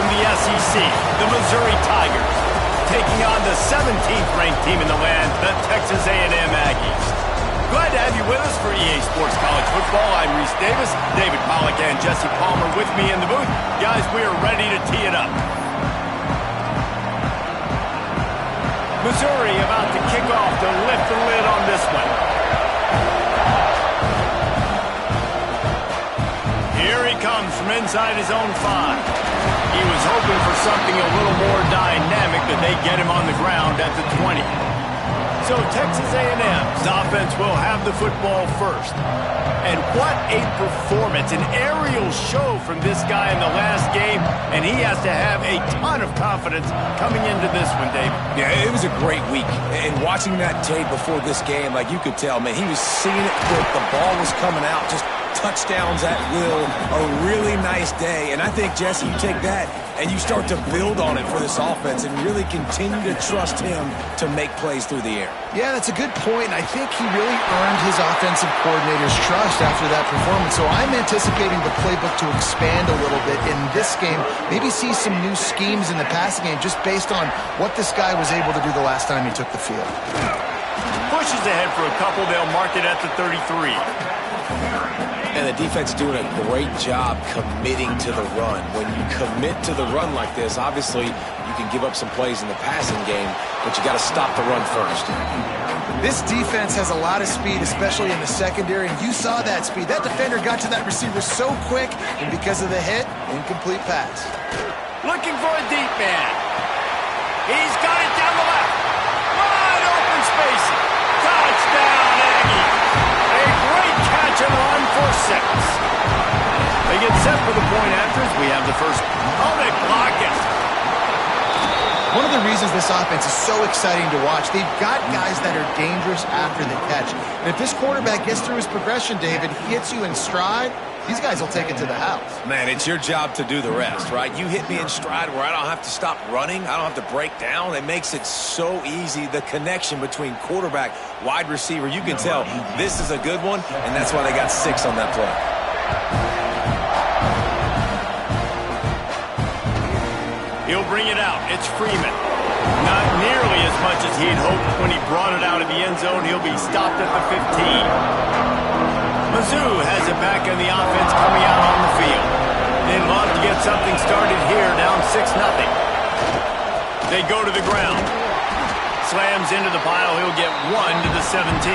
from the SEC, the Missouri Tigers, taking on the 17th-ranked team in the land, the Texas A&M Aggies. Glad to have you with us for EA Sports College Football. I'm Reese Davis, David Pollack and Jesse Palmer with me in the booth. Guys, we are ready to tee it up. Missouri about to kick off to lift the lid on this one. Here he comes from inside his own 5. He was hoping for something a little more dynamic, that they get him on the ground at the 20. So Texas A&M's offense will have the football first. And what a performance, an aerial show from this guy in the last game, and he has to have a ton of confidence coming into this one, Dave. Yeah, it was a great week. And watching that tape before this game, like, you could tell, man, he was seeing it quick. The ball was coming out, just touchdowns at will. A really nice day. And I think, Jesse, you take that and you start to build on it for this offense and really continue to trust him to make plays through the air. Yeah, that's a good point. I think he really earned his offensive coordinator's trust after that performance. So I'm anticipating the playbook to expand a little bit in this game. Maybe see some new schemes in the passing game just based on what this guy was able to do the last time he took the field. Pushes ahead for a couple. They'll mark it at the 33. And the defense doing a great job committing to the run. When you commit to the run like this, obviously you can give up some plays in the passing game, but you got to stop the run first. This defense has a lot of speed, especially in the secondary, and you saw that speed. That defender got to that receiver so quick, and because of the hit, incomplete pass. Looking for a deep man. He's got it down the left. Wide open space. Touchdown, Aggie. A great catch and run for 6. They get set for the point after as we have the first. Oh, they block it. One of the reasons this offense is so exciting to watch, they've got guys that are dangerous after the catch. And if this quarterback gets through his progression, David, he hits you in stride, these guys will take it to the house. Man, it's your job to do the rest, right? You hit me in stride where I don't have to stop running. I don't have to break down. It makes it so easy, the connection between quarterback, wide receiver. You can tell this is a good one, and that's why they got 6 on that play. He'll bring it out. It's Freeman. Not nearly as much as he had hoped when he brought it out of the end zone. He'll be stopped at the 15. Mizzou has it back in the offense coming out on the field. They'd love to get something started here, down 6-0. They go to the ground. Slams into the pile. He'll get 1 to the 17.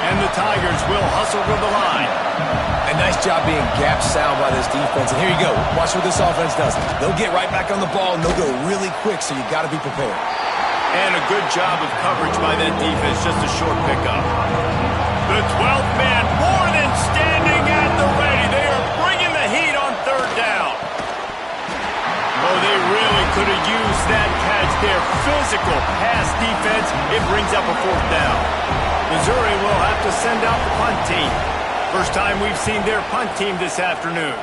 And the Tigers will hustle to the line. A nice job being gap sound by this defense. And here you go. Watch what this offense does. They'll get right back on the ball, and they'll go really quick, so you got to be prepared. And a good job of coverage by that defense. Just a short pickup. The 12th man more than standing at the ready. They are bringing the heat on 3rd down. Oh, they really could have used that catch there. Physical pass defense. It brings up a 4th down. Missouri will have to send out the punt team. First time we've seen their punt team this afternoon.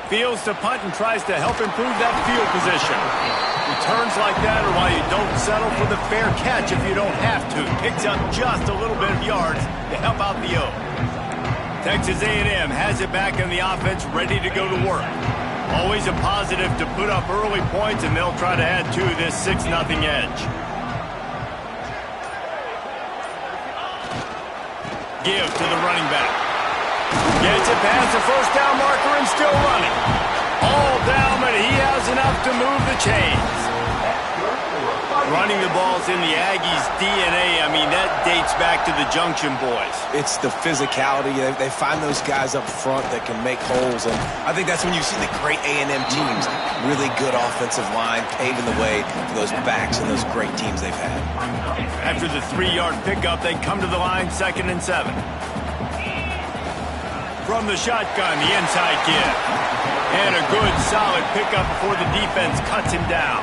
Fields to punt and tries to help improve that field position. Returns like that are why you don't settle for the fair catch if you don't have to. Picks up just a little bit of yards to help out the O. Texas A&M has it back in the offense, ready to go to work. Always a positive to put up early points, and they'll try to add to this 6-0 edge. Give to the running back. Gets it past the first down marker and still running. All down, but he has enough to move the chains. Running the ball's in the Aggies' DNA. I mean, that dates back to the Junction boys. It's the physicality. They find those guys up front that can make holes, and I think that's when you see the great A&M teams. Really good offensive line, paving the way for those backs and those great teams they've had. After the 3-yard pickup, they come to the line, 2nd and 7. From the shotgun, the inside give. And a good, solid pickup before the defense cuts him down.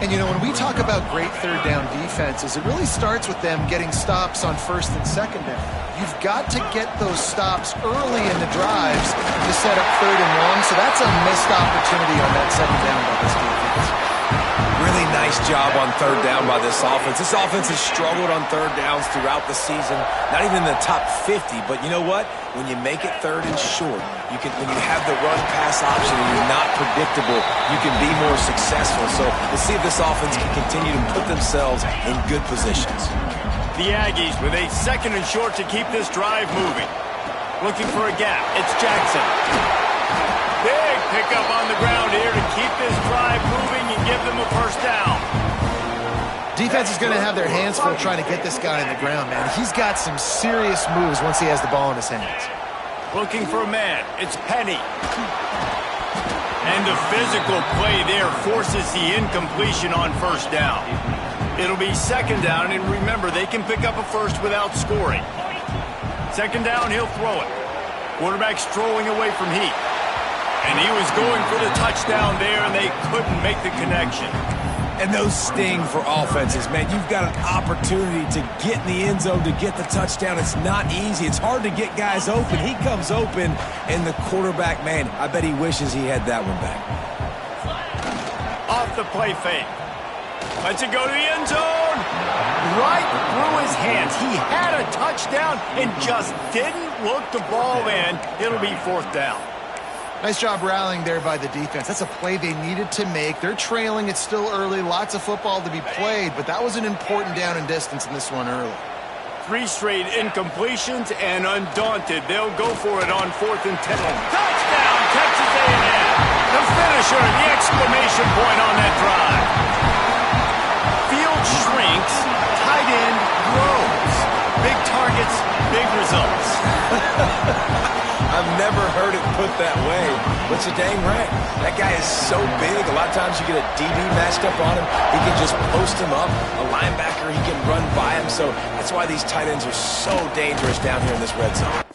And, you know, when we talk about great 3rd down defenses, it really starts with them getting stops on 1st and 2nd down. You've got to get those stops early in the drives to set up 3rd and long, so that's a missed opportunity on that 2nd down by this defense. Really nice job on third down by this offense. This offense has struggled on third downs throughout the season. Not even in the top 50, but you know what? When you make it third and short, when you have the run-pass option and you're not predictable, you can be more successful. So we'll see if this offense can continue to put themselves in good positions. The Aggies with a second and short to keep this drive moving. Looking for a gap. It's Jackson. Big pickup on the ground here to keep this drive moving and give them a first down. Defense is going to have their hands full trying to get this guy on the ground, man. He's got some serious moves once he has the ball in his hands. Looking for a man. It's Penny. And the physical play there forces the incompletion on first down. It'll be second down, and remember, they can pick up a first without scoring. Second down, he'll throw it. Quarterback strolling away from heat. And he was going for the touchdown there, and they couldn't make the connection. And those sting for offenses, man. You've got an opportunity to get in the end zone to get the touchdown. It's not easy. It's hard to get guys open. He comes open, and the quarterback, man, I bet he wishes he had that one back. Off the play fake. Lets it go to the end zone. Right through his hands. He had a touchdown and just didn't look the ball in. It'll be fourth down. Nice job rallying there by the defense. That's a play they needed to make. They're trailing. It's still early. Lots of football to be played, but that was an important down and distance in this one early. 3 straight incompletions, and undaunted, they'll go for it on 4th and 10. Touchdown, Texas A&M. The finisher, the exclamation point on that drive. Field shrinks, tight end grows. Big targets, big results. I've never heard it put that way, but you're dang right. That guy is so big. A lot of times you get a DB matched up on him. He can just post him up. A linebacker, he can run by him. So that's why these tight ends are so dangerous down here in this red zone.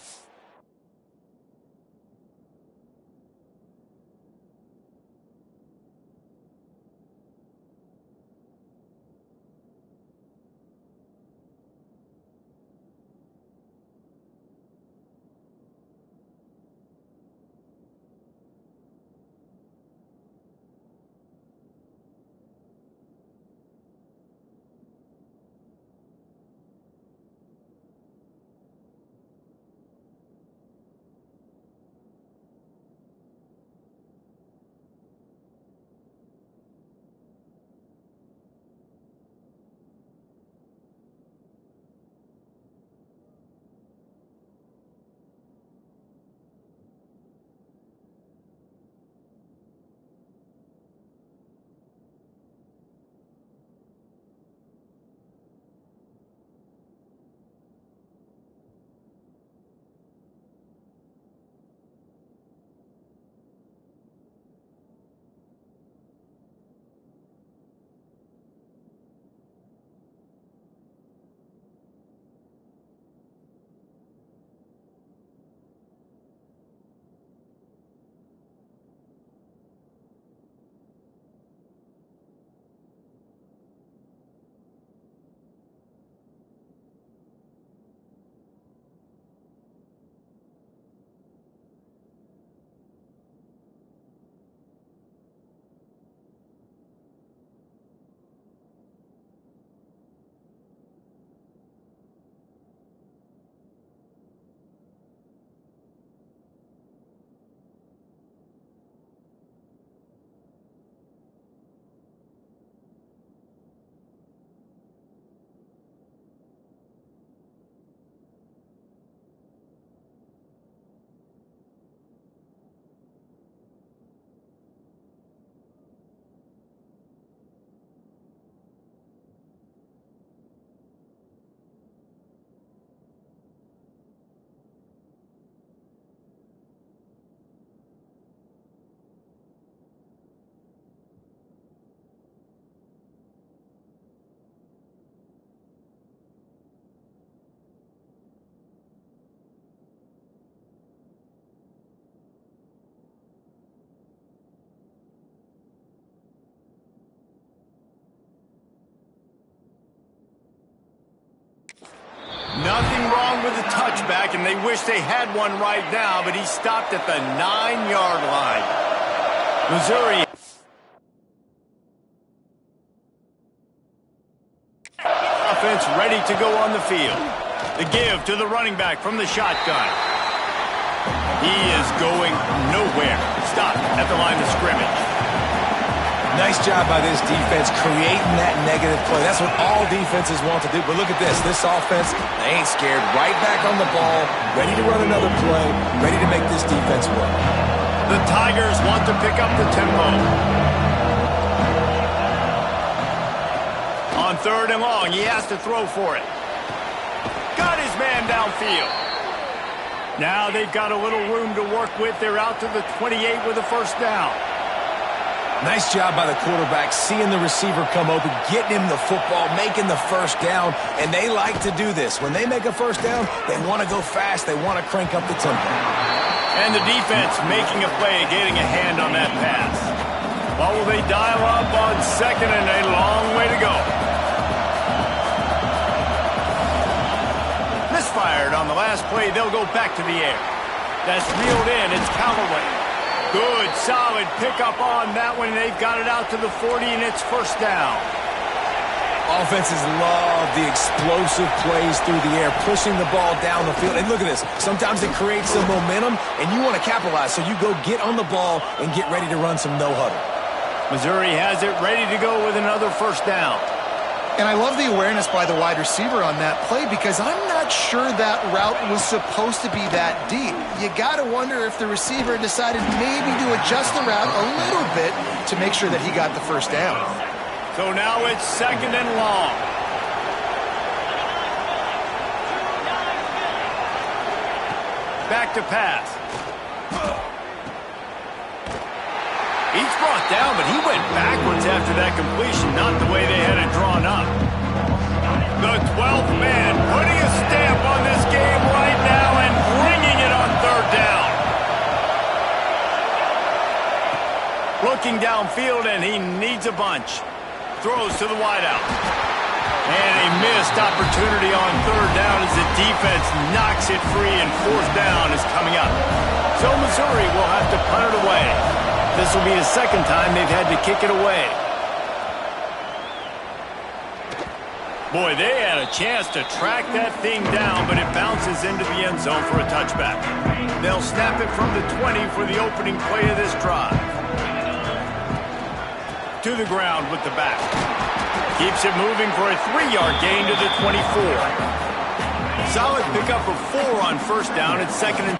Nothing wrong with the touchback, and they wish they had one right now, but he stopped at the 9-yard line. Missouri. ready to go on the field. The give to the running back from the shotgun. He is going nowhere. Stop at the line of scrimmage. Nice job by this defense creating that negative play. That's what all defenses want to do. But look at this. This offense, they ain't scared. Right back on the ball, ready to run another play, ready to make this defense work. The Tigers want to pick up the tempo. On 3rd and long, he has to throw for it. Got his man downfield. Now they've got a little room to work with. They're out to the 28 with a first down. Nice job by the quarterback, seeing the receiver come open, getting him the football, making the first down, and they like to do this. When they make a first down, they want to go fast. They want to crank up the tempo. And the defense making a play, getting a hand on that pass. Well, will they dial up on 2nd and a long way to go? Misfired on the last play. They'll go back to the air. That's reeled in. It's Callaway. Good, solid pickup on that one. They've got it out to the 40, and it's first down. Offenses love the explosive plays through the air, pushing the ball down the field. And look at this. Sometimes it creates some momentum, and you want to capitalize. So you go get on the ball and get ready to run some no-huddle. Missouri has it ready to go with another first down. And I love the awareness by the wide receiver on that play because I'm not sure that route was supposed to be that deep. You got to wonder if the receiver decided maybe to adjust the route a little bit to make sure that he got the first down. So now it's 2nd and long. Back to pass. He's brought down, but he went backwards after that completion, not the way they had it drawn up. The 12th man putting a stamp on this game right now and bringing it on 3rd down. Looking downfield, and he needs a bunch. Throws to the wideout. And a missed opportunity on 3rd down as the defense knocks it free, and 4th down is coming up. So Missouri will have to punt it away. This will be the 2nd time they've had to kick it away. Boy, they had a chance to track that thing down, but it bounces into the end zone for a touchback. They'll snap it from the 20 for the opening play of this drive. To the ground with the back. Keeps it moving for a 3-yard gain to the 24. Solid pickup of 4 on first down. It's 2nd and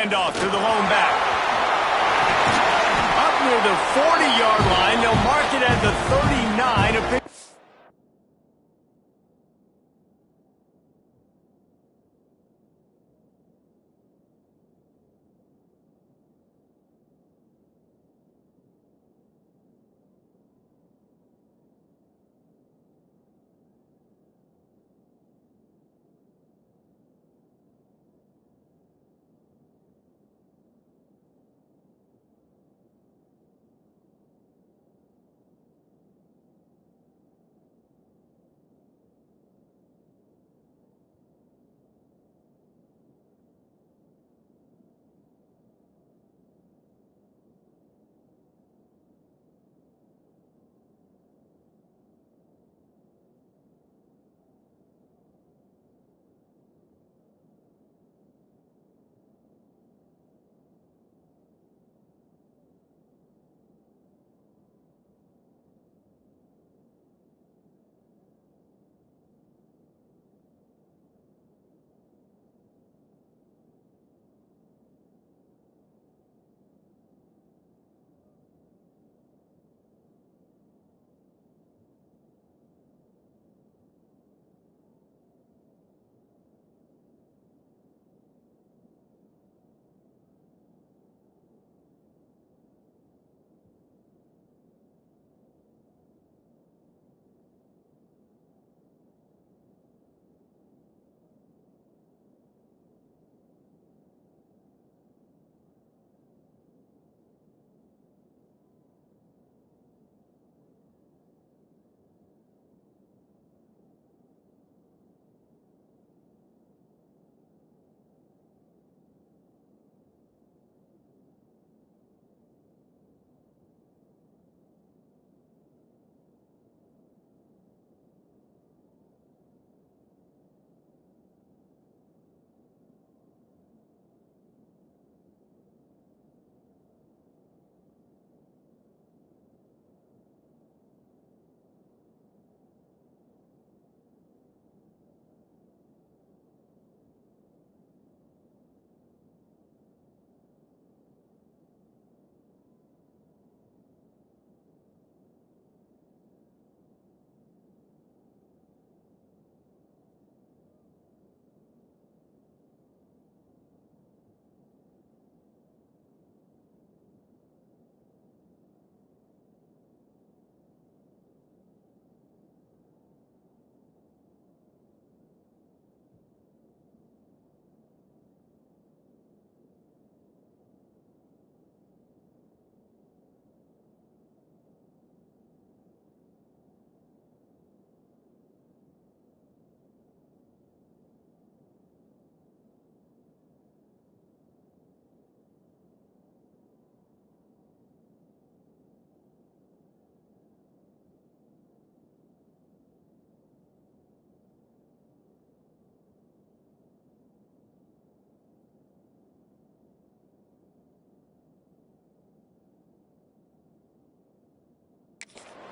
handoff to the lone back. Up near the 40-yard line. They'll mark it at the 39. A big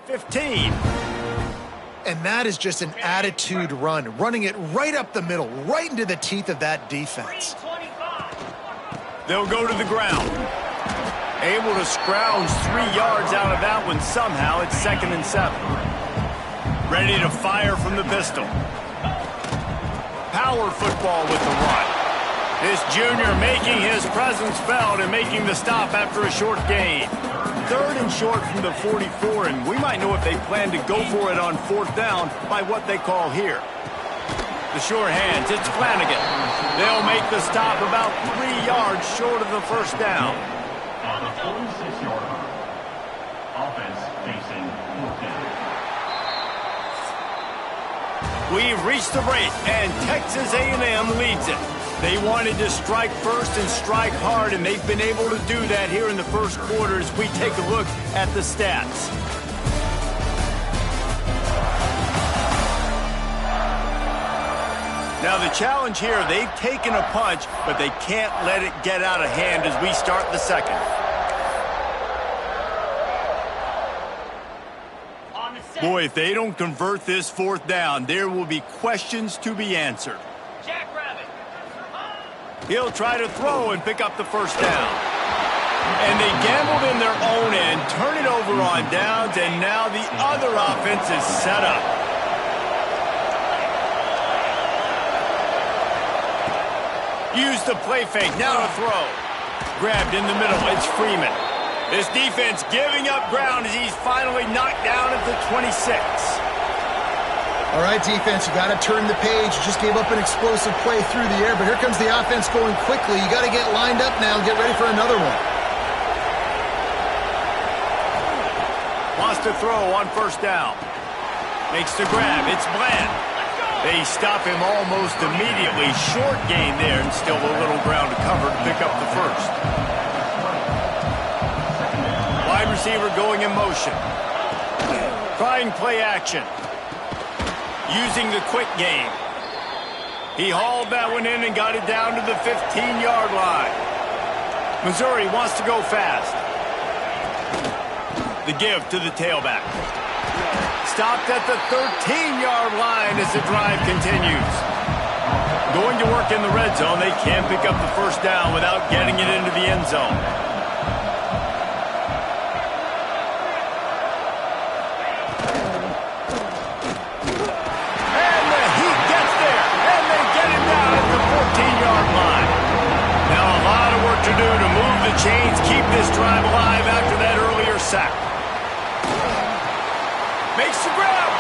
15. And that is just an attitude run, running it right up the middle, right into the teeth of that defense. They'll go to the ground. Able to scrounge 3 yards out of that one somehow. It's 2nd and 7. Ready to fire from the pistol. Power football with the run. This junior making his presence felt and making the stop after a short gain. 3rd and short from the 44, and we might know if they plan to go for it on 4th down by what they call here. The short hands, it's Flanagan. They'll make the stop about 3 yards short of the 1st down. On the 46-yard line, offense facing 4th down. We've reached the break, and Texas A&M leads it. They wanted to strike first and strike hard, and they've been able to do that here in the first quarter as we take a look at the stats. Now the challenge here, they've taken a punch, but they can't let it get out of hand as we start the second. Boy, if they don't convert this 4th down, there will be questions to be answered. He'll try to throw and pick up the 1st down. And they gambled in their own end, turn it over on downs, and now the other offense is set up. Use the play fake, now to throw. Grabbed in the middle, it's Freeman. This defense giving up ground as he's finally knocked down at the 26. All right, defense, you got to turn the page. You just gave up an explosive play through the air, but here comes the offense going quickly. You got to get lined up now and get ready for another one. Wants to throw on 1st down. Makes the grab. It's Bland. They stop him almost immediately. Short gain there and still a little ground to cover to pick up the 1st. Wide receiver going in motion. Trying play action. Using the quick game. He hauled that one in and got it down to the 15-yard line. Missouri wants to go fast. The give to the tailback. Stopped at the 13-yard line as the drive continues. Going to work in the red zone. They can't pick up the 1st down without getting it into the end zone. To do to move the chains, keep this drive alive after that earlier sack. Makes the grab,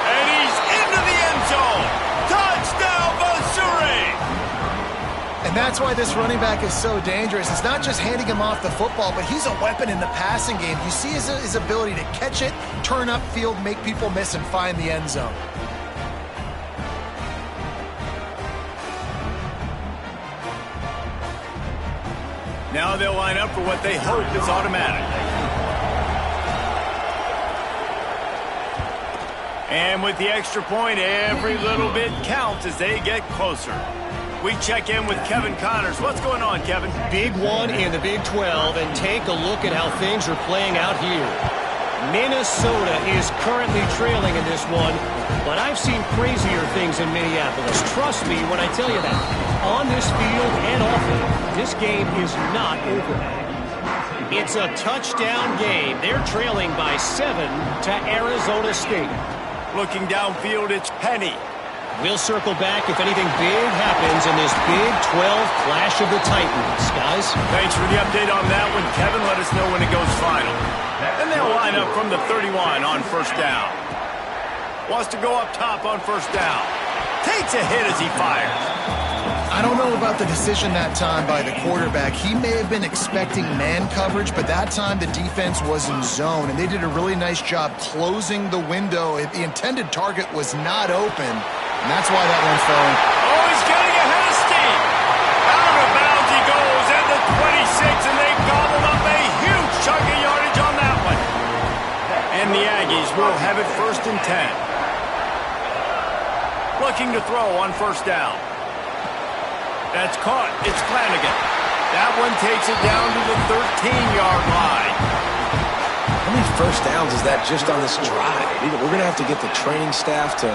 and he's into the end zone. Touchdown, Missouri! And that's why this running back is so dangerous. It's not just handing him off the football, but he's a weapon in the passing game. You see his ability to catch it, turn upfield, make people miss, and find the end zone. Now they'll line up for what they hope is automatic. And with the extra point, every little bit counts as they get closer. We check in with Kevin Connors. What's going on, Kevin? Big one in the Big 12, and take a look at how things are playing out here. Minnesota is currently trailing in this one, but I've seen crazier things in Minneapolis. Trust me when I tell you that. On this field and off it, this game is not over. It's a touchdown game. They're trailing by 7 to Arizona State. Looking downfield, it's Penny. We'll circle back if anything big happens in this Big 12 Clash of the Titans, guys. Thanks for the update on that one, Kevin. Let us know when it goes final. And they'll line up from the 31 on 1st down. Wants to go up top on 1st down. Takes a hit as he fires. I don't know about the decision that time by the quarterback. He may have been expecting man coverage, but that time the defense was in zone, and they did a really nice job closing the window. The intended target was not open, and that's why that one fell. Oh, he's getting ahead of steam. Out of bounds he goes at the 26, and they gobbled up a huge chunk of yardage on that one. And the Aggies will have it 1st and 10. Looking to throw on 1st down. That's caught. It's Flanagan. That one takes it down to the 13-yard line. How many first downs is that just on this drive? We're going to have to get the training staff to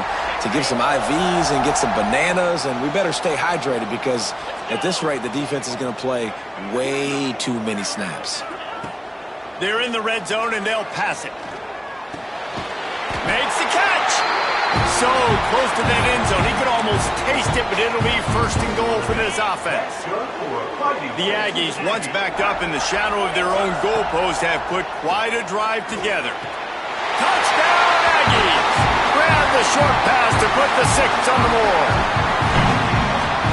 give some IVs and get some bananas, and we better stay hydrated because at this rate, the defense is going to play way too many snaps. They're in the red zone, and they'll pass it. Makes the catch. So close to that end zone. He could almost taste it, but it'll be first and goal for this offense. The Aggies, once backed up in the shadow of their own goalpost, have put quite a drive together. Touchdown, Aggies! Grab the short pass to put the 6 on the board.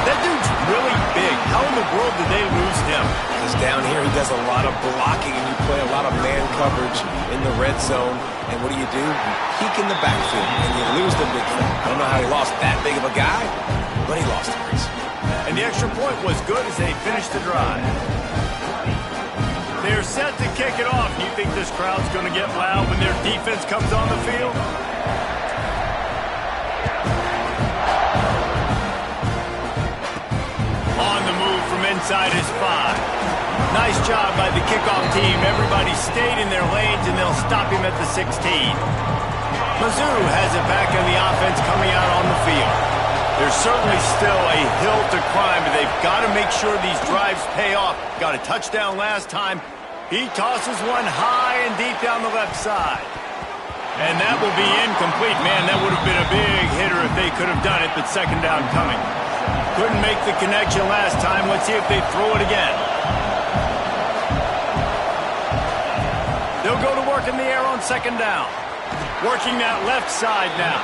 That dude's really big. How in the world did they lose him? Because down here he does a lot of blocking and you play a lot of man coverage in the red zone. And what do? You peek in the backfield and you lose the big fella. I don't know how he lost that big of a guy, but he lost it. And the extra point was good as they finished the drive. They're set to kick it off. Do you think this crowd's going to get loud when their defense comes on the field? On the move from inside his 5. Nice job by the kickoff team. Everybody stayed in their lanes, and they'll stop him at the 16. Mizzou has it back on the offense coming out on the field. There's certainly still a hill to climb, but they've got to make sure these drives pay off. Got a touchdown last time. He tosses one high and deep down the left side. And that will be incomplete. Man, that would have been a big hitter if they could have done it, but second down coming. Couldn't make the connection last time. Let's see if they throw it again. They'll go to work in the air on second down. Working that left side now.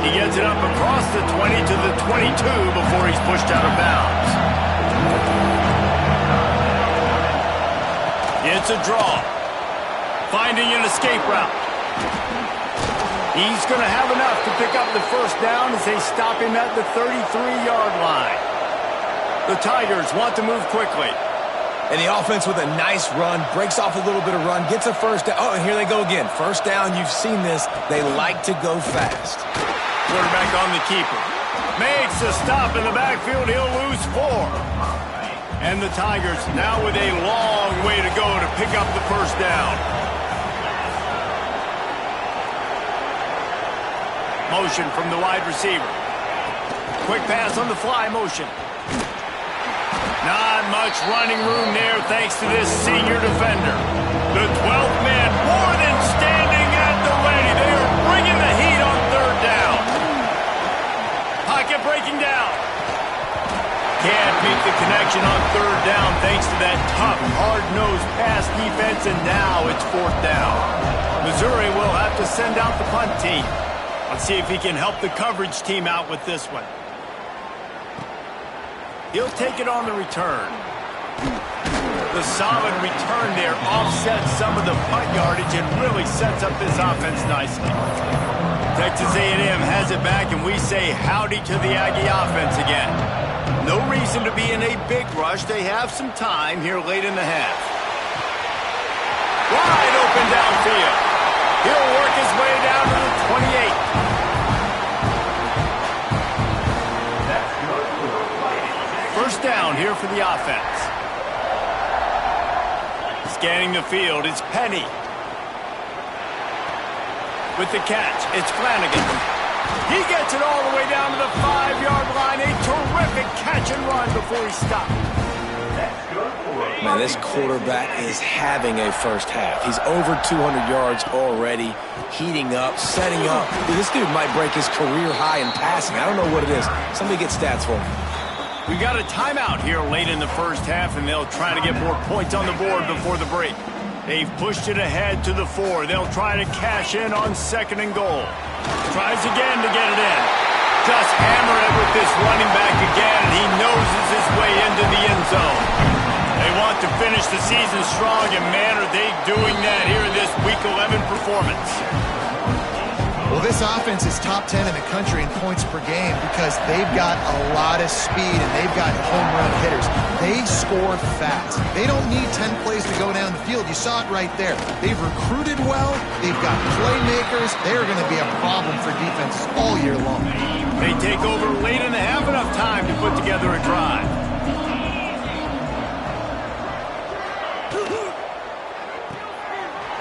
He gets it up across the 20 to the 22 before he's pushed out of bounds. It's a draw. Finding an escape route. He's going to have enough to pick up the first down as they stop him at the 33-yard line. The Tigers want to move quickly. And the offense with a nice run, breaks off a little bit of run, gets a first down. Oh, and here they go again. First down, you've seen this. They like to go fast. Quarterback on the keeper. Makes a stop in the backfield. He'll lose 4. And the Tigers now with a long way to go to pick up the first down. Motion from the wide receiver. Quick pass on the fly motion. Not much running room there thanks to this senior defender. The 12th man more than standing at the ready. They are bringing the heat on third down. Pocket breaking down. Can't make the connection on third down thanks to that tough, hard-nosed pass defense, and now it's fourth down. Missouri will have to send out the punt team. Let's see if he can help the coverage team out with this one. He'll take it on the return. The solid return there offsets some of the punt yardage and really sets up this offense nicely. Texas A&M has it back, and we say howdy to the Aggie offense again. No reason to be in a big rush. They have some time here late in the half. Wide open downfield. He'll work his way down to the 28. First down here for the offense. Scanning the field, it's Penny. With the catch, it's Flanagan. He gets it all the way down to the 5-yard line. A terrific catch and run before he stopped. Man, this quarterback is having a first half. He's over 200 yards already, heating up, setting up. Dude, this dude might break his career high in passing. I don't know what it is. Somebody get stats for him. We got a timeout here late in the first half, and they'll try to get more points on the board before the break. They've pushed it ahead to the 4. They'll try to cash in on second and goal. Tries again to get it in. Just hammer it with this running back again, and he noses his way into the end zone. They want to finish the season strong, and man, are they doing that here in this Week 11 performance. Well, this offense is top 10 in the country in points per game because they've got a lot of speed and they've got home run hitters. They score fast. They don't need 10 plays to go down the field. You saw it right there. They've recruited well. They've got playmakers. They're going to be a problem for defenses all year long. They take over late in the half, enough time to put together a drive.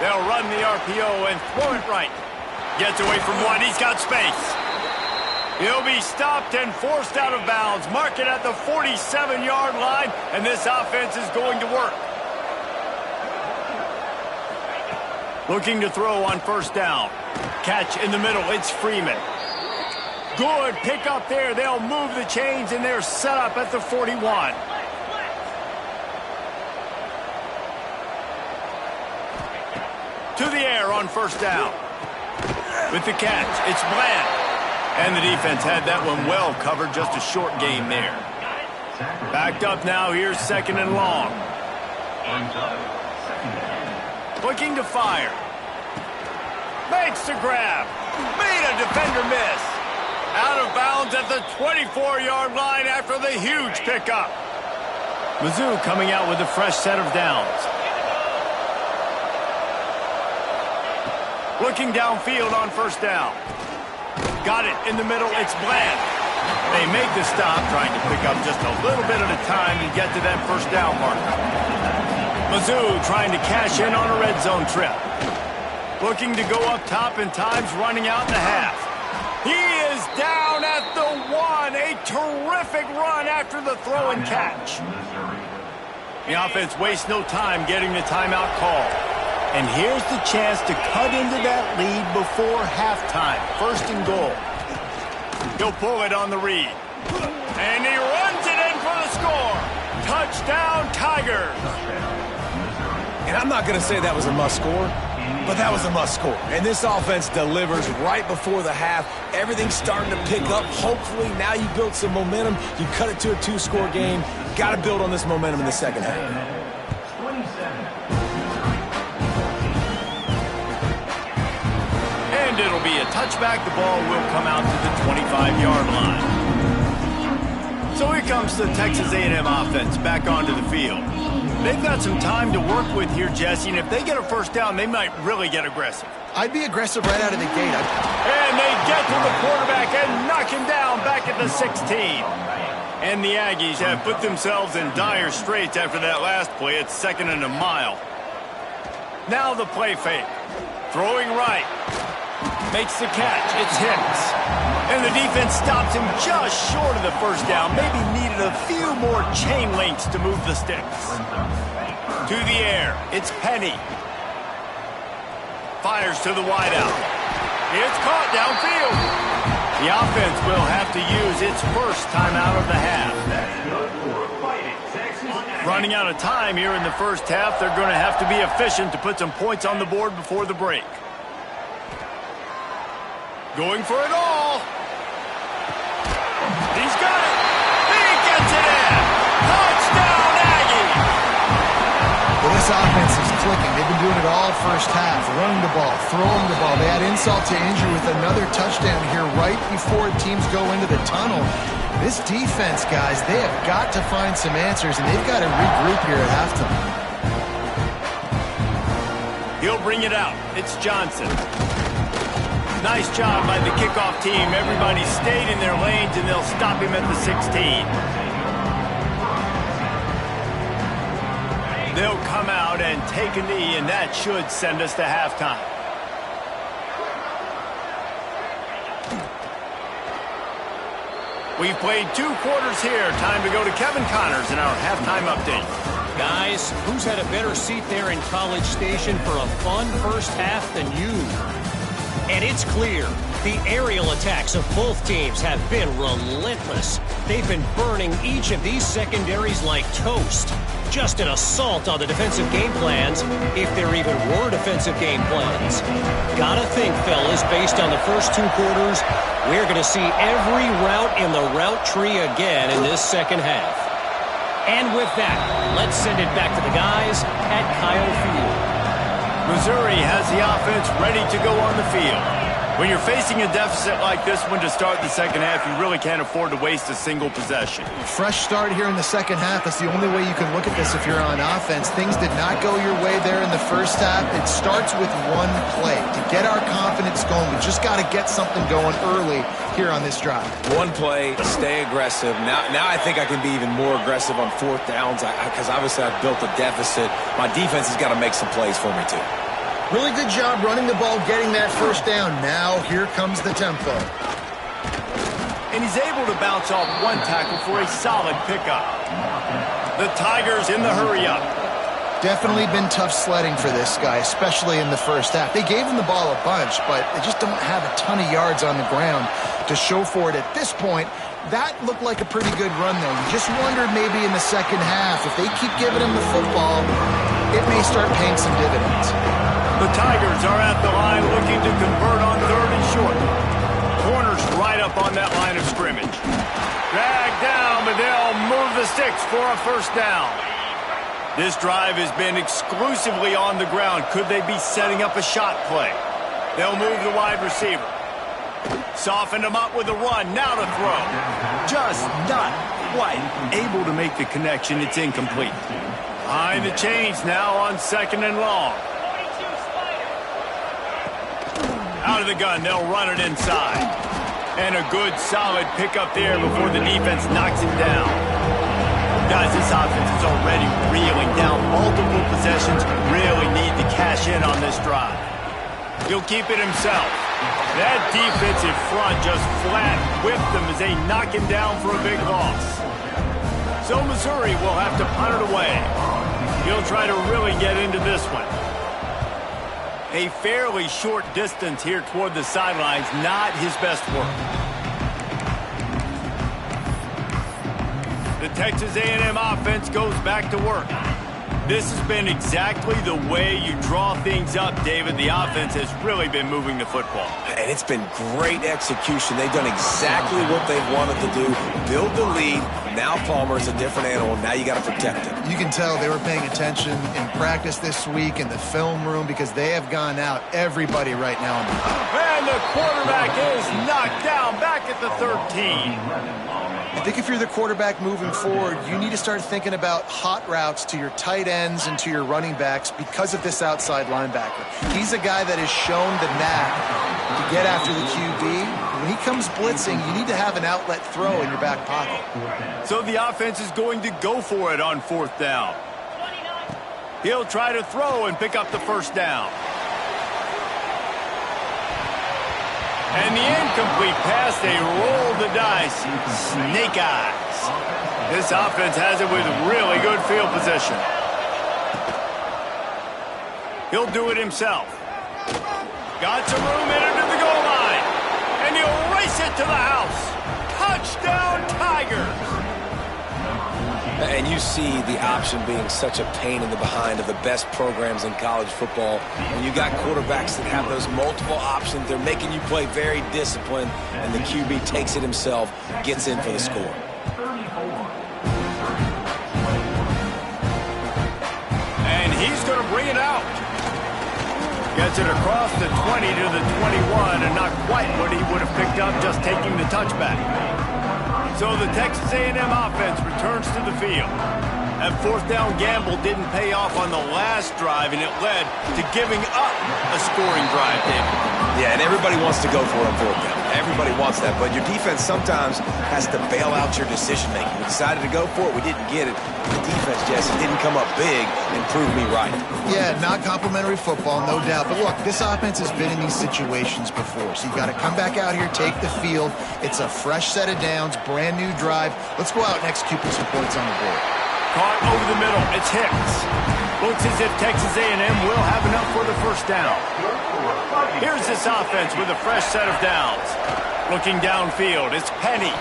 They'll they'll run the RPO and throw it right. Gets away from one. He's got space. He'll be stopped and forced out of bounds. Mark it at the 47-yard line, and this offense is going to work. Looking to throw on first down. Catch in the middle. It's Freeman. Good pick up there. They'll move the chains, and they're set up at the 41. To the air on first down. With the catch, it's Bland. And the defense had that one well covered. Just a short game there. Backed up now. Here's second and long. Looking to fire. Makes the grab. Made a defender miss. Out of bounds at the 24-yard line after the huge pickup. Mizzou coming out with a fresh set of downs. Looking downfield on first down. Got it in the middle. It's Bland. They make the stop, trying to pick up just a little bit at a time to get to that first down marker. Mizzou trying to cash in on a red zone trip. Looking to go up top, and time's running out in the half. He is down at the 1. A terrific run after the throw and catch. The offense wastes no time getting the timeout call. And here's the chance to cut into that lead before halftime. First and goal. He'll pull it on the read. And he runs it in for the score. Touchdown, Tigers. And I'm not going to say that was a must score, but that was a must score. And this offense delivers right before the half. Everything's starting to pick up. Hopefully now you build some momentum. You cut it to a 2-score game. Got to build on this momentum in the second half. And it'll be a touchback. The ball will come out to the 25-yard line. So here comes the Texas A&M offense back onto the field. They've got some time to work with here, Jesse, and if they get a first down, they might really get aggressive. I'd be aggressive right out of the gate. And they get to the quarterback and knock him down back at the 16. And the Aggies have put themselves in dire straits after that last play. It's second and a mile. Now the play fake. Throwing right. Makes the catch. It's Hicks. And the defense stops him just short of the first down. Maybe needed a few more chain links to move the sticks. To the air. It's Penny. Fires to the wideout. It's caught downfield. The offense will have to use its first timeout of the half. Running out of time here in the first half. They're going to have to be efficient to put some points on the board before the break. Going for it all. He's got it. He gets it in. Touchdown, Aggie. Well, this offense is clicking. They've been doing it all first half. Running the ball, throwing the ball. They add insult to injury with another touchdown here right before teams go into the tunnel. This defense, guys, they have got to find some answers, and they've got to regroup here at halftime. He'll bring it out. It's Johnson. Nice job by the kickoff team. Everybody stayed in their lanes, and they'll stop him at the 16. They'll come out and take a knee, and that should send us to halftime. We've played 2 quarters here. Time to go to Kevin Connors in our halftime update. Guys, who's had a better seat there in College Station for a fun first half than you? And it's clear, the aerial attacks of both teams have been relentless. They've been burning each of these secondaries like toast. Just an assault on the defensive game plans, if there even were defensive game plans. Gotta think, fellas, based on the first 2 quarters, we're going to see every route in the route tree again in this second half. And with that, let's send it back to the guys at Kyle Field. Missouri has the offense ready to go on the field. When you're facing a deficit like this one to start the second half, you really can't afford to waste a single possession. Fresh start here in the second half. That's the only way you can look at this if you're on offense. Things did not go your way there in the first half. It starts with one play. To get our confidence going, we just got to get something going early here on this drive. One play, stay aggressive. Now I think I can be even more aggressive on 4th downs because obviously I've built a deficit. My defense has got to make some plays for me too. Really good job running the ball, getting that first down. Now here comes the tempo. And he's able to bounce off one tackle for a solid pickup. The Tigers in the hurry-up. Definitely been tough sledding for this guy, especially in the first half. They gave him the ball a bunch, but they just don't have a ton of yards on the ground to show for it at this point. That looked like a pretty good run, though. You just wondered maybe in the second half, if they keep giving him the football, it may start paying some dividends. The Tigers are at the line looking to convert on 3rd and short. Corners right up on that line of scrimmage. Dragged down, but they'll move the sticks for a first down. This drive has been exclusively on the ground. Could they be setting up a shot play? They'll move the wide receiver. Softened him up with a run. Now to throw. Just not quite able to make the connection. It's incomplete. Behind the chains now on 2nd and long. Out of the gun, they'll run it inside. And a good, solid pickup there before the defense knocks him down. Guys, this offense is already reeling down. Multiple possessions, really need to cash in on this drive. He'll keep it himself. That defensive front just flat whipped them as they knock him down for a big loss. So Missouri will have to punt it away. He'll try to really get into this one. A fairly short distance here toward the sidelines, not his best work. The Texas A&M offense goes back to work. This has been exactly the way you draw things up, David. The offense has really been moving the football. And it's been great execution. They've done exactly what they've wanted to do. Build the lead. Now Palmer's a different animal. Now you got to protect him. You can tell they were paying attention in practice this week in the film room because they have gone out everybody right now. And the quarterback is knocked down back at the 13. I think if you're the quarterback moving forward, you need to start thinking about hot routes to your tight ends and to your running backs because of this outside linebacker. He's a guy that has shown the knack to get after the QB. When he comes blitzing, you need to have an outlet throw in your back pocket. So the offense is going to go for it on 4th down. He'll try to throw and pick up the first down. And the incomplete pass, they roll the dice. Snake eyes. This offense has it with really good field position. He'll do it himself. Got some room in under the goal line. And he'll race it to the house. Touchdown, Tigers. And you see the option being such a pain in the behind of the best programs in college football. When you got quarterbacks that have those multiple options, they're making you play very disciplined, and the QB takes it himself, gets in for the score. And he's going to bring it out. Gets it across the 20 to the 21, and not quite what he would have picked up just taking the touchback. So the Texas A&M offense returns to the field. That 4th down gamble didn't pay off on the last drive, and it led to giving up a scoring drive, David. Yeah, and everybody wants to go for it on 4th down. Everybody wants that, but your defense sometimes has to bail out your decision-making. We decided to go for it. We didn't get it. The defense, Jesse, didn't come up big and prove me right. Yeah, not complimentary football, no doubt. But look, this offense has been in these situations before, so you got to come back out here, take the field. It's a fresh set of downs, brand new drive. Let's go out and execute with some points on the board. Caught over the middle. It's Hicks. Looks as if Texas A&M will have enough for the first down. Here's this offense with a fresh set of downs. Looking downfield, it's Penny.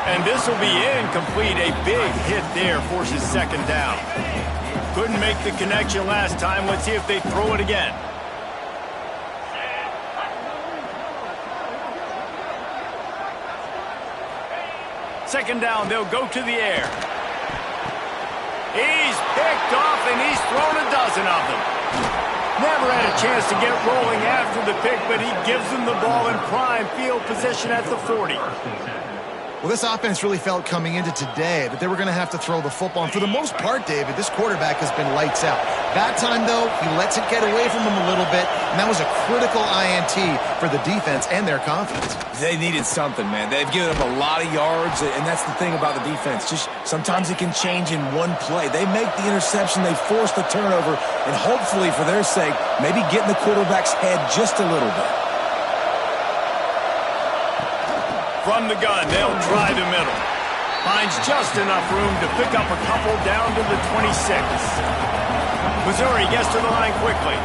And this will be incomplete. A big hit there forces 2nd down. Couldn't make the connection last time. Let's see if they throw it again. Second down, they'll go to the air. He's picked off, and he's thrown a dozen of them. Never had a chance to get rolling after the pick, but he gives them the ball in prime field position at the 40. Well, this offense really felt coming into today that they were going to have to throw the football. And for the most part, David, this quarterback has been lights out. That time, though, he lets it get away from him a little bit, and that was a critical INT for the defense and their confidence. They needed something, man. They've given up a lot of yards, and that's the thing about the defense. Just sometimes it can change in one play. They make the interception, they force the turnover, and hopefully, for their sake, maybe get in the quarterback's head just a little bit. From the gun, they'll try the middle. Finds just enough room to pick up a couple down to the 26. Missouri gets to the line quickly.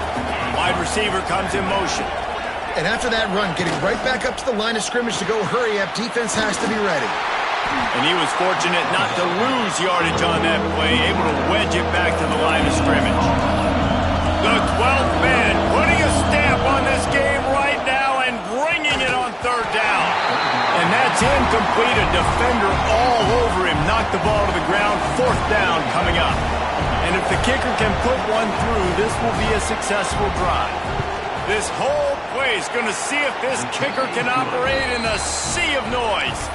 Wide receiver comes in motion. And after that run, getting right back up to the line of scrimmage to go hurry up, defense has to be ready. And he was fortunate not to lose yardage on that play, able to wedge it back to the line of scrimmage. The 12th man putting a stamp on this game right now and bringing it on third down. And that's incomplete. A defender all over him. Knocked the ball to the ground. Fourth down coming up. And if the kicker can put one through, this will be a successful drive. This whole play is going to see if this kicker can operate in a sea of noise.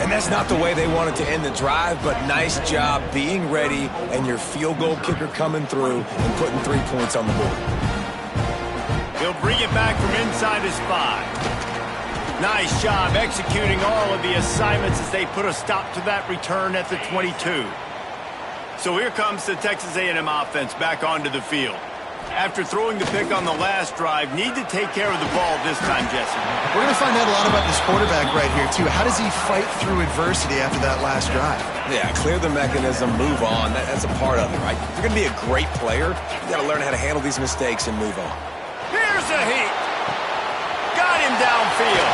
And that's not the way they wanted to end the drive, but nice job being ready and your field goal kicker coming through and putting 3 points on the board. He'll bring it back from inside his 5. Nice job executing all of the assignments as they put a stop to that return at the 22. So here comes the Texas A&M offense back onto the field. After throwing the pick on the last drive, need to take care of the ball this time, Jesse. We're going to find out a lot about this quarterback right here, too. How does he fight through adversity after that last drive? Yeah, clear the mechanism, move on. That's a part of it, right? If you're going to be a great player, you got to learn how to handle these mistakes and move on. Here's a heat. Got him downfield.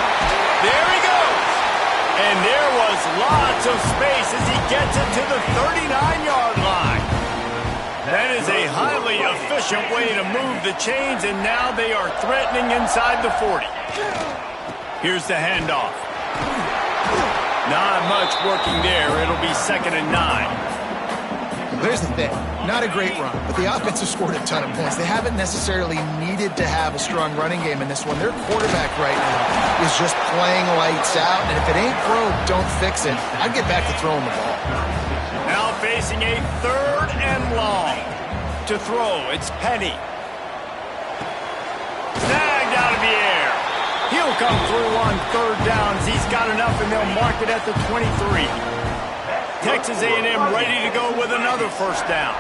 There he goes. And there was lots of space as he gets it to the 39-yard line. That is a highly efficient way to move the chains, and now they are threatening inside the 40. Here's the handoff. Not much working there. It'll be 2nd and 9. There's the thing. Not a great run, but the offense has scored a ton of points. They haven't necessarily needed to have a strong running game in this one. Their quarterback right now is just playing lights out, and if it ain't broke, don't fix it. I'd get back to throwing the ball. Now facing a 3rd and long. To throw, it's Penny. Snagged out of the air. He'll come through on 3rd down as he's got enough, and they'll mark it at the 23. Texas A&M ready to go with another 1st down.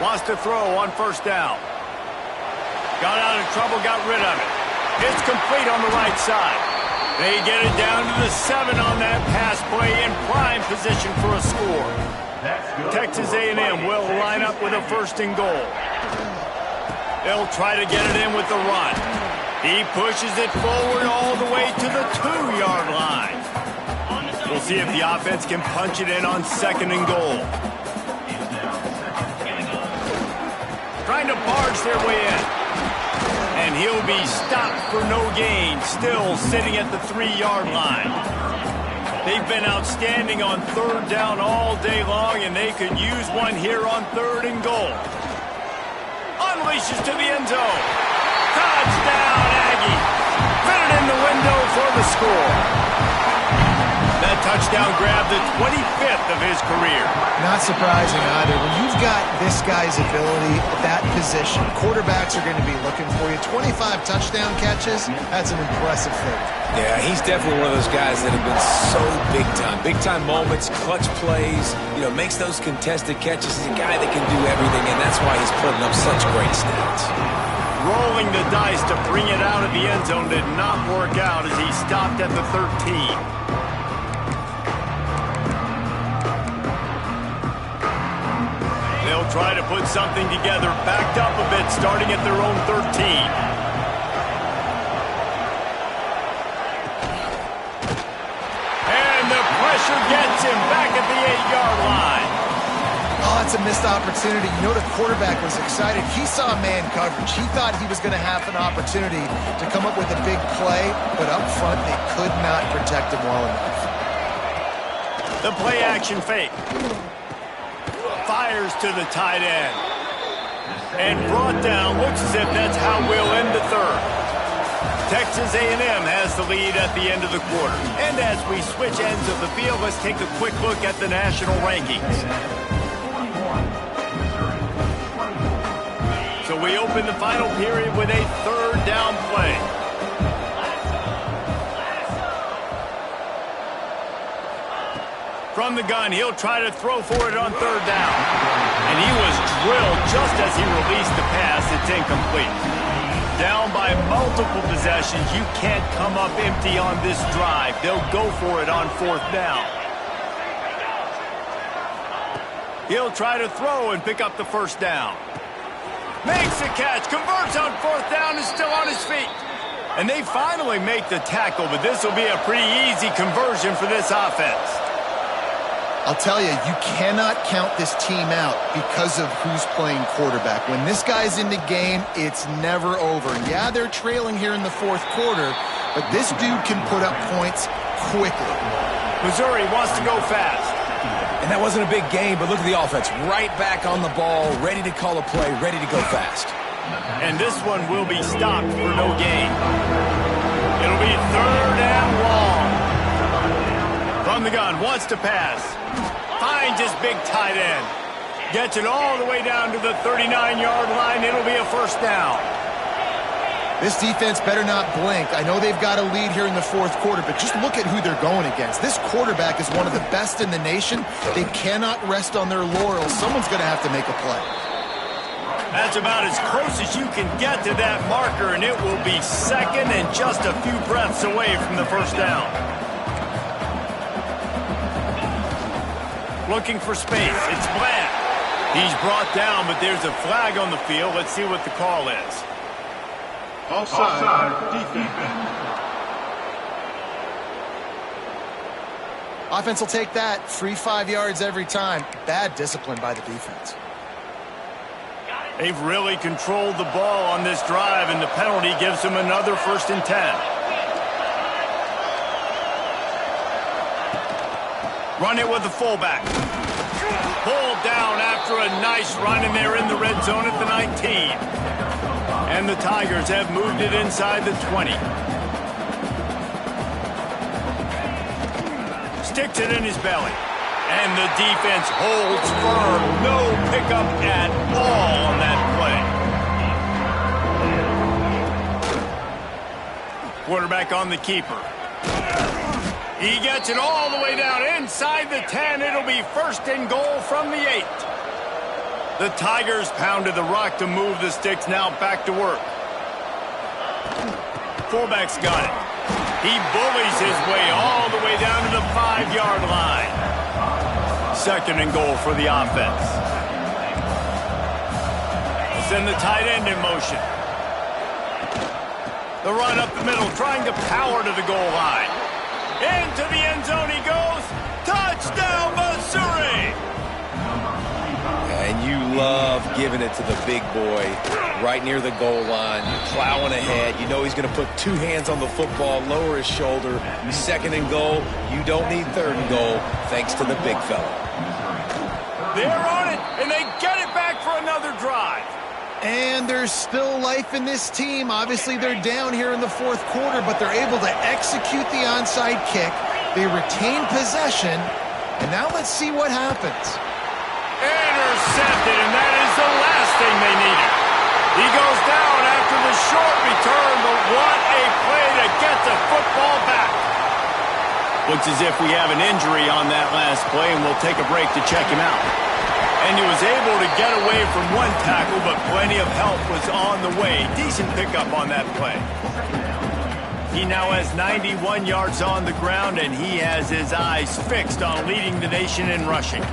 Wants to throw on 1st down. Got out of trouble, got rid of it. It's complete on the right side. They get it down to the 7 on that pass play in prime position for a score. Texas A&M will line up with a 1st and goal. They'll try to get it in with the run. He pushes it forward all the way to the 2-yard line. We'll see if the offense can punch it in on 2nd and goal. Trying to barge their way in. And he'll be stopped for no gain, still sitting at the 3-yard line. They've been outstanding on 3rd down all day long, and they could use one here on 3rd and goal. Unleashes to the end zone. Touchdown, Aggie. Put it in the window for the score. That touchdown grabbed the 25th of his career. Not surprising either. When you've got this guy's ability at that position, quarterbacks are going to be looking for you. 25 touchdown catches, that's an impressive thing. Yeah, he's definitely one of those guys that have been so big time. Big time moments, clutch plays, makes those contested catches. He's a guy that can do everything, and that's why he's putting up such great stats. Rolling the dice to bring it out of the end zone did not work out as he stopped at the 13. They'll try to put something together, backed up a bit, starting at their own 13. And the pressure gets him back at the 8-yard line. Oh, that's a missed opportunity. The quarterback was excited. He saw man coverage. He thought he was going to have an opportunity to come up with a big play, but up front, they could not protect him well enough. The play action fake. Fires to the tight end. And brought down. Looks as if that's how we'll end the 3rd. Texas A&M has the lead at the end of the quarter. And as we switch ends of the field, let's take a quick look at the national rankings. So we open the final period with a third down play. From the gun, he'll try to throw for it on third down. And he was drilled just as he released the pass. It's incomplete. Down by multiple possessions, you can't come up empty on this drive. They'll go for it on fourth down. He'll try to throw and pick up the first down. Makes the catch, converts on fourth down, and still on his feet. And they finally make the tackle, but this will be a pretty easy conversion for this offense. I'll tell you, you cannot count this team out because of who's playing quarterback. When this guy's in the game, it's never over. Yeah, they're trailing here in the fourth quarter, but this dude can put up points quickly. Missouri wants to go fast. And that wasn't a big game, but look at the offense. Right back on the ball, ready to call a play, ready to go fast. And this one will be stopped for no gain. It'll be third and long. From the gun, wants to pass. Finds his big tight end. Gets it all the way down to the 39-yard line. It'll be a first down. This defense better not blink. I know they've got a lead here in the fourth quarter, but just look at who they're going against. This quarterback is one of the best in the nation. They cannot rest on their laurels. Someone's going to have to make a play. That's about as close as you can get to that marker, and it will be second and just a few breaths away from the first down. Looking for space. It's Blatt. He's brought down, but there's a flag on the field. Let's see what the call is. Offside defense. Offense will take that. Free 5 yards every time. Bad discipline by the defense. They've really controlled the ball on this drive, and the penalty gives them another 1st and 10. Run it with the fullback. Pulled down after a nice run, and they're in the red zone at the 19. And the Tigers have moved it inside the 20. Sticks it in his belly. And the defense holds firm. No pickup at all on that play. Quarterback on the keeper. He gets it all the way down inside the 10. It'll be 1st and goal from the 8. The Tigers pounded the rock to move the sticks. Now back to work. Fullback's got it. He bullies his way all the way down to the 5-yard line. 2nd and goal for the offense. Send the tight end in motion. The run up the middle, trying to power to the goal line. Into the end zone he goes. Touchdown, Missouri! And you love giving it to the big boy right near the goal line, plowing ahead. You know he's going to put 2 hands on the football, lower his shoulder. 2nd and goal. You don't need 3rd and goal, thanks to the big fella. They're on it, and they get it back for another drive. And there's still life in this team. Obviously, they're down here in the fourth quarter, but they're able to execute the onside kick. They retain possession. And now let's see what happens. Intercepted, and that is the last thing they needed. He goes down after the short return, but what a play to get the football back. Looks as if we have an injury on that last play, and we'll take a break to check him out. And he was able to get away from one tackle, but plenty of help was on the way. Decent pickup on that play. He now has 91 yards on the ground, and he has his eyes fixed on leading the nation in rushing.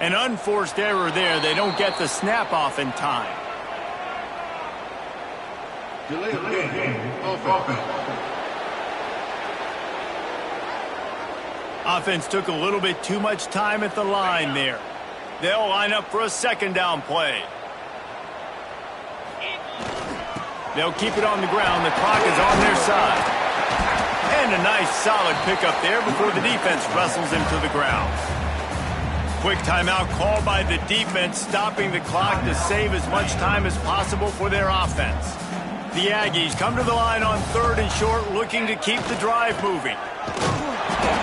An unforced error there. They don't get the snap off in time. Delay of game. Offense. Offense took a little bit too much time at the line there. They'll line up for a 2nd down play. They'll keep it on the ground. The clock is on their side. And a nice solid pickup there before the defense wrestles him to the ground. Quick timeout called by the defense, stopping the clock to save as much time as possible for their offense. The Aggies come to the line on 3rd and short, looking to keep the drive moving.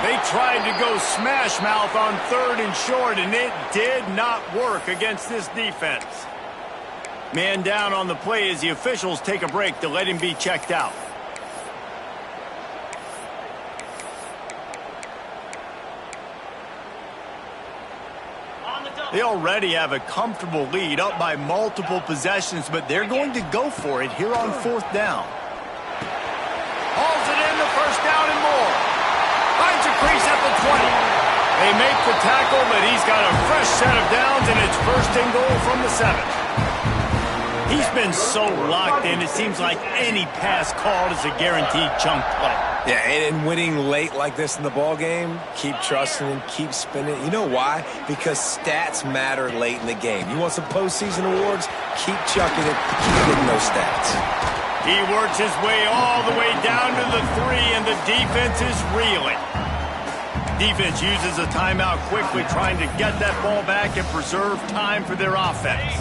They tried to go smash mouth on 3rd and short, and it did not work against this defense. Man down on the play as the officials take a break to let him be checked out. They already have a comfortable lead, up by multiple possessions, but they're going to go for it here on 4th down. Hauls it in, the 1st down and more. Finds a crease at the 20. They make the tackle, but he's got a fresh set of downs, and it's 1st and goal from the 7. He's been so locked in, it seems like any pass called is a guaranteed chunk play. Yeah, and winning late like this in the ball game, keep trusting him, keep spinning. You know why? Because stats matter late in the game. You want some postseason awards? Keep chucking it, keep getting those stats. He works his way all the way down to the 3, and the defense is reeling. Defense uses a timeout quickly, trying to get that ball back and preserve time for their offense.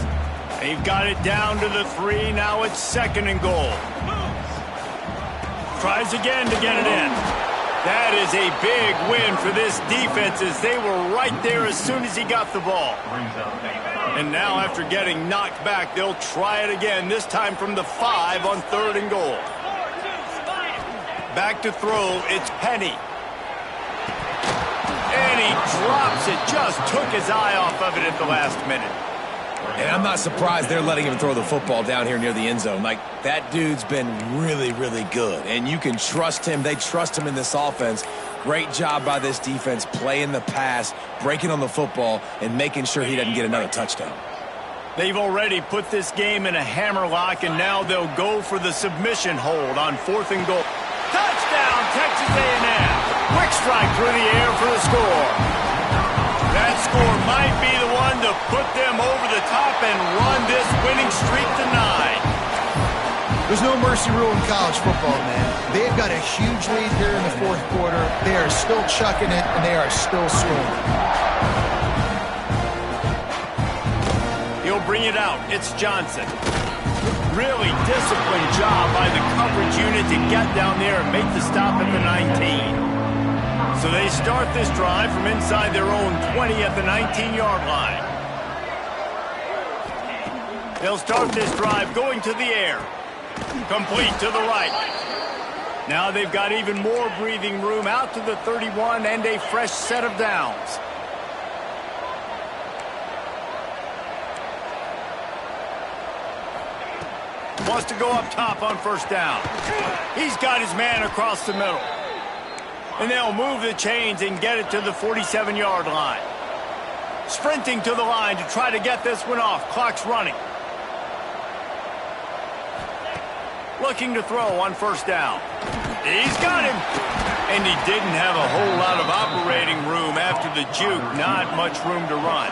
They've got it down to the 3. Now it's 2nd and goal. Tries again to get it in. That is a big win for this defense, as they were right there as soon as he got the ball. And now after getting knocked back, they'll try it again, this time from the 5 on 3rd and goal. Back to throw, it's Penny. And he drops it, just took his eye off of it at the last minute. And I'm not surprised they're letting him throw the football down here near the end zone. Like, that dude's been really, really good. And you can trust him. They trust him in this offense. Great job by this defense playing the pass, breaking on the football, and making sure he doesn't get another touchdown. They've already put this game in a hammerlock, and now they'll go for the submission hold on 4th and goal. Touchdown, Texas A&M. Quick strike through the air for the score. That score might be the one to put them over the top and run this winning streak to 9. There's no mercy rule in college football, man. They've got a huge lead here in the 4th quarter. They are still chucking it, and they are still scoring. He'll bring it out. It's Johnson. Really disciplined job by the coverage unit to get down there and make the stop at the 19. So they start this drive from inside their own 20 at the 19-yard line. They'll start this drive going to the air. Complete to the right. Now they've got even more breathing room out to the 31 and a fresh set of downs. Wants to go up top on 1st down. He's got his man across the middle. And they'll move the chains and get it to the 47-yard line. Sprinting to the line to try to get this one off. Clock's running. Looking to throw on 1st down. He's got him. And he didn't have a whole lot of operating room after the juke. Not much room to run.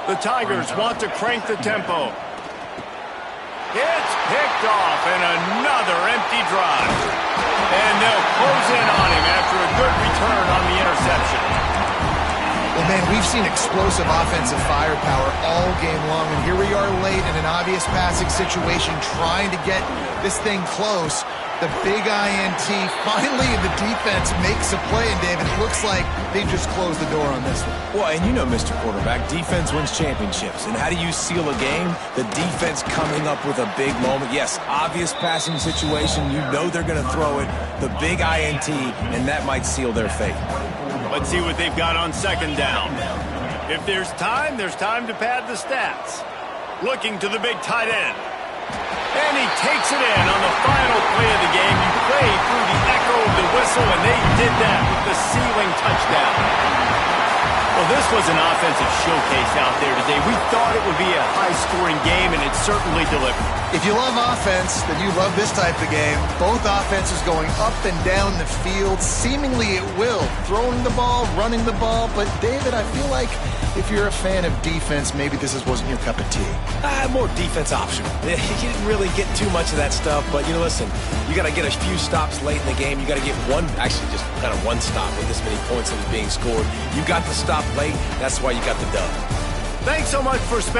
The Tigers want to crank the tempo. It's picked off, and another empty drive. And they'll close in on him after a good return on the interception. Well, man, we've seen explosive offensive firepower all game long, and here we are late in an obvious passing situation trying to get this thing close. The big INT, finally the defense makes a play, and David, it looks like they just closed the door on this one. Well, and you know, Mr. Quarterback, defense wins championships. And how do you seal a game? The defense coming up with a big moment. Yes, obvious passing situation. You know they're going to throw it. The big INT, and that might seal their fate. Let's see what they've got on 2nd down. If there's time to pad the stats. Looking to the big tight end. And he takes it in on the final play of the game. You play through the echo of the whistle, and they did that with the sealing touchdown. Well, this was an offensive showcase out there today. We thought it would be a high-scoring game, and it certainly delivered. If you love offense, then you love this type of game. Both offenses going up and down the field, seemingly at will. Throwing the ball, running the ball. But, David, I feel like if you're a fan of defense, maybe this wasn't your cup of tea. More defense optional. You didn't really get too much of that stuff. But, listen, you got to get a few stops late in the game. You got to get one, actually just kind of one stop with this many points that was being scored. You got the stop late. That's why you got the dub. Thanks so much for spending